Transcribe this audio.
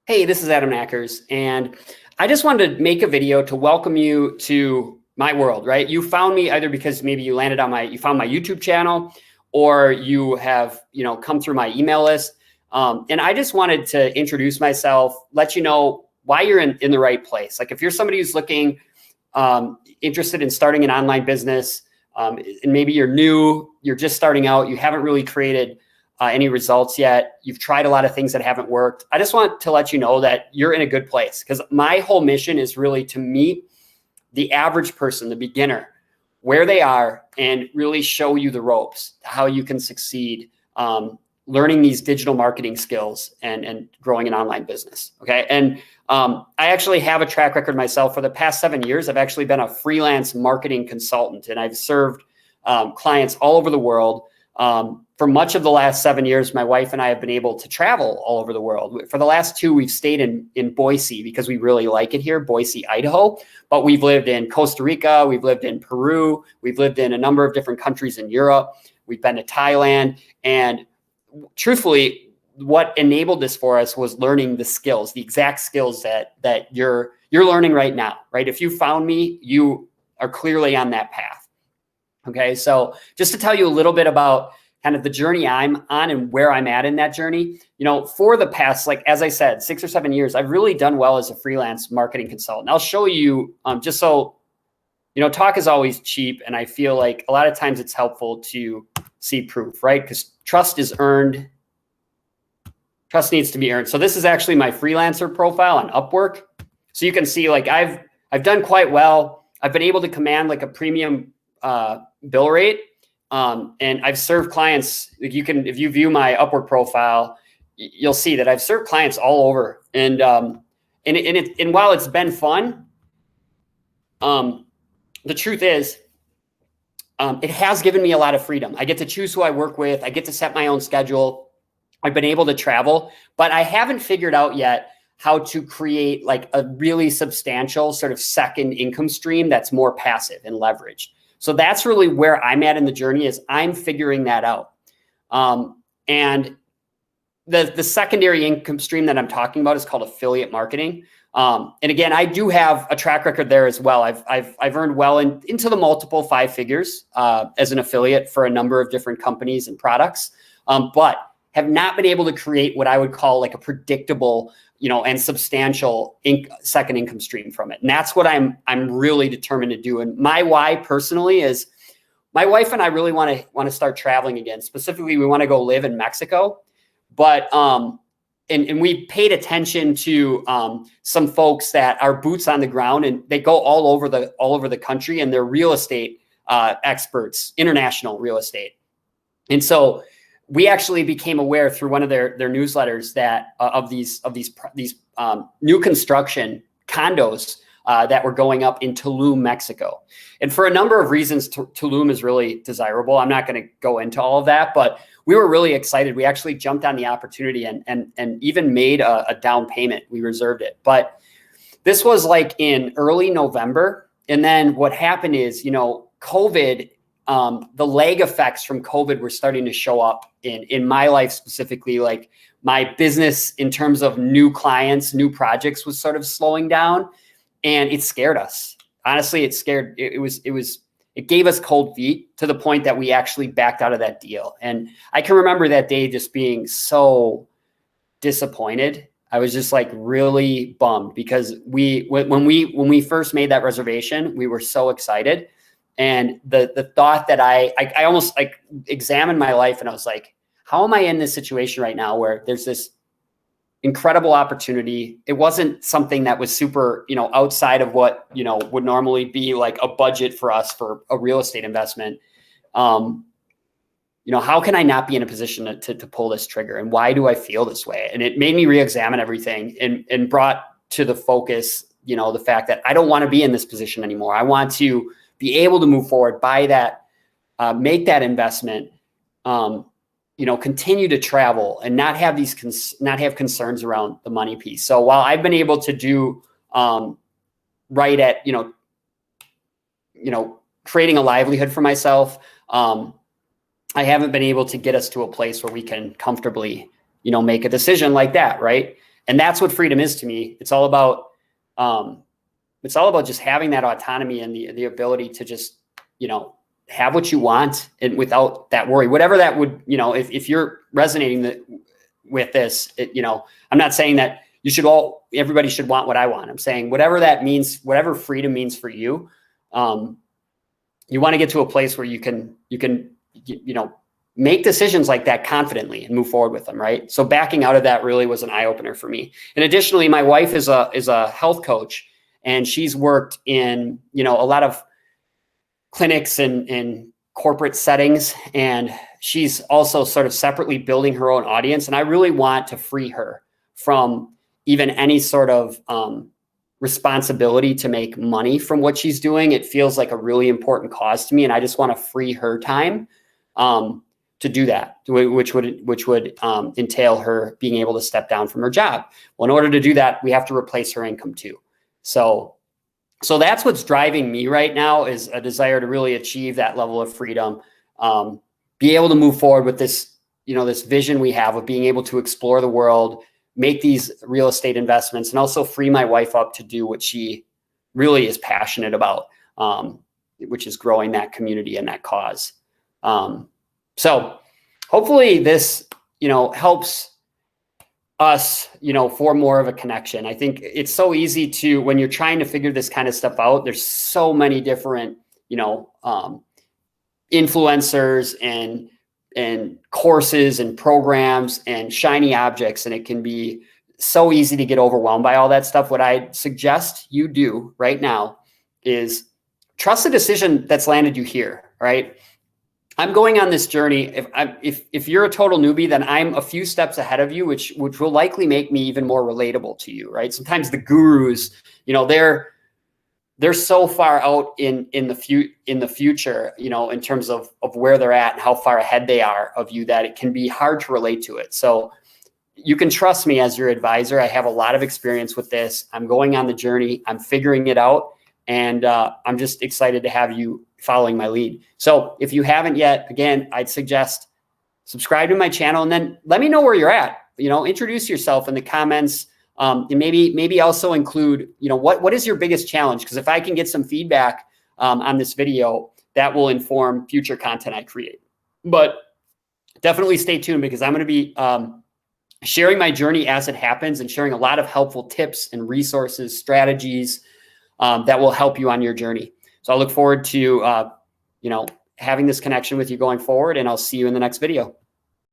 Hey, this is Adam Ackers, and I just wanted to make a video to welcome you to my world, right? You found me either because maybe you landed on you found my YouTube channel, or you have, come through my email list. And I just wanted to introduce myself, let you know why you're in the right place. Like if you're somebody who's looking, interested in starting an online business, and maybe you're new, you're just starting out, you haven't really created any results yet. You've tried a lot of things that haven't worked. I just want to let you know that you're in a good place, because my whole mission is really to meet the average person, the beginner, where they are, and really show you the ropes, how you can succeed, learning these digital marketing skills and growing an online business. Okay. And I actually have a track record myself. For the past 7 years, I've actually been a freelance marketing consultant, and I've served clients all over the world. For much of the last 7 years, my wife and I have been able to travel all over the world. For the last 2, we've stayed in Boise because we really like it here, Boise, Idaho. But we've lived in Costa Rica, we've lived in Peru, we've lived in a number of different countries in Europe. We've been to Thailand. And truthfully, what enabled this for us was learning the skills, the exact skills that you're learning right now, right? If you found me, you are clearly on that path. Okay, so just to tell you a little bit about kind of the journey I'm on and where I'm at in that journey, for the past, like, as I said, 6 or 7 years, I've really done well as a freelance marketing consultant. I'll show you just so, talk is always cheap. And I feel like a lot of times it's helpful to see proof, right? Because trust is earned. Trust needs to be earned. So this is actually my freelancer profile on Upwork. So you can see, like, I've done quite well. I've been able to command like a premium bill rate. And I've served clients. If you view my Upwork profile, you'll see that I've served clients all over. And while it's been fun, the truth is, it has given me a lot of freedom. I get to choose who I work with. I get to set my own schedule. I've been able to travel, but I haven't figured out yet how to create like a really substantial sort of second income stream that's more passive and leveraged. So that's really where I'm at in the journey, is I'm figuring that out. And the secondary income stream that I'm talking about is called affiliate marketing. And again, I do have a track record there as well. I've earned well into the multiple 5 figures as an affiliate for a number of different companies and products, but have not been able to create what I would call like a predictable, and substantial second income stream from it. And that's what I'm really determined to do. And my why personally is, my wife and I really want to start traveling again. Specifically, we want to go live in Mexico. But and we paid attention to some folks that are boots on the ground, and they go all over the country, and they're real estate experts, international real estate. And so we actually became aware through one of their newsletters that of these new construction condos that were going up in Tulum, Mexico. And for a number of reasons, Tulum is really desirable. I'm not going to go into all of that, but we were really excited. We actually jumped on the opportunity and even made a down payment. We reserved it. But this was like in early November. And then what happened is, COVID, the lag effects from COVID were starting to show up in my life specifically. Like my business in terms of new clients, new projects was sort of slowing down, and it scared us. Honestly, it gave us cold feet to the point that we actually backed out of that deal. And I can remember that day just being so disappointed. I was just like really bummed, because when we first made that reservation, we were so excited. And the thought that I almost like examined my life, and I was like, how am I in this situation right now where there's this incredible opportunity? It wasn't something that was super, outside of what, would normally be like a budget for us for a real estate investment. How can I not be in a position to pull this trigger? And why do I feel this way? And it made me re-examine everything and brought to the focus, the fact that I don't want to be in this position anymore. I want to be able to move forward, buy that, make that investment, continue to travel, and not have not have concerns around the money piece. So while I've been able to do right at creating a livelihood for myself, I haven't been able to get us to a place where we can comfortably make a decision like that, right? And that's what freedom is to me. It's all about just having that autonomy and the ability to just, have what you want and without that worry, whatever that would, if you're resonating with this, I'm not saying that everybody should want what I want. I'm saying whatever that means, whatever freedom means for you, you want to get to a place where you can, make decisions like that confidently and move forward with them. Right. So backing out of that really was an eye opener for me. And additionally, my wife is a health coach, and she's worked in, a lot of clinics and corporate settings. And she's also sort of separately building her own audience. And I really want to free her from even any sort of responsibility to make money from what she's doing. It feels like a really important cause to me. And I just want to free her time to do that, which would entail her being able to step down from her job. Well, in order to do that, we have to replace her income too. So that's what's driving me right now, is a desire to really achieve that level of freedom, be able to move forward with this, this vision we have of being able to explore the world, make these real estate investments, and also free my wife up to do what she really is passionate about, which is growing that community and that cause. So hopefully this, helps us, form more of a connection. I think it's so easy to, when you're trying to figure this kind of stuff out, there's so many different, influencers and courses and programs and shiny objects. And it can be so easy to get overwhelmed by all that stuff. What I suggest you do right now is trust the decision that's landed you here, right? I'm going on this journey. If you're a total newbie, then I'm a few steps ahead of you, which will likely make me even more relatable to you, right? Sometimes the gurus, they're so far out in the future, in terms of where they're at and how far ahead they are of you, that it can be hard to relate to it. So you can trust me as your advisor. I have a lot of experience with this. I'm going on the journey. I'm figuring it out. And I'm just excited to have you following my lead. So if you haven't yet, again, I'd suggest subscribe to my channel, and then let me know where you're at. Introduce yourself in the comments, and maybe also include, what is your biggest challenge? Because if I can get some feedback on this video, that will inform future content I create. But definitely stay tuned, because I'm going to be sharing my journey as it happens, and sharing a lot of helpful tips and resources, strategies that will help you on your journey. So I look forward to, having this connection with you going forward, and I'll see you in the next video.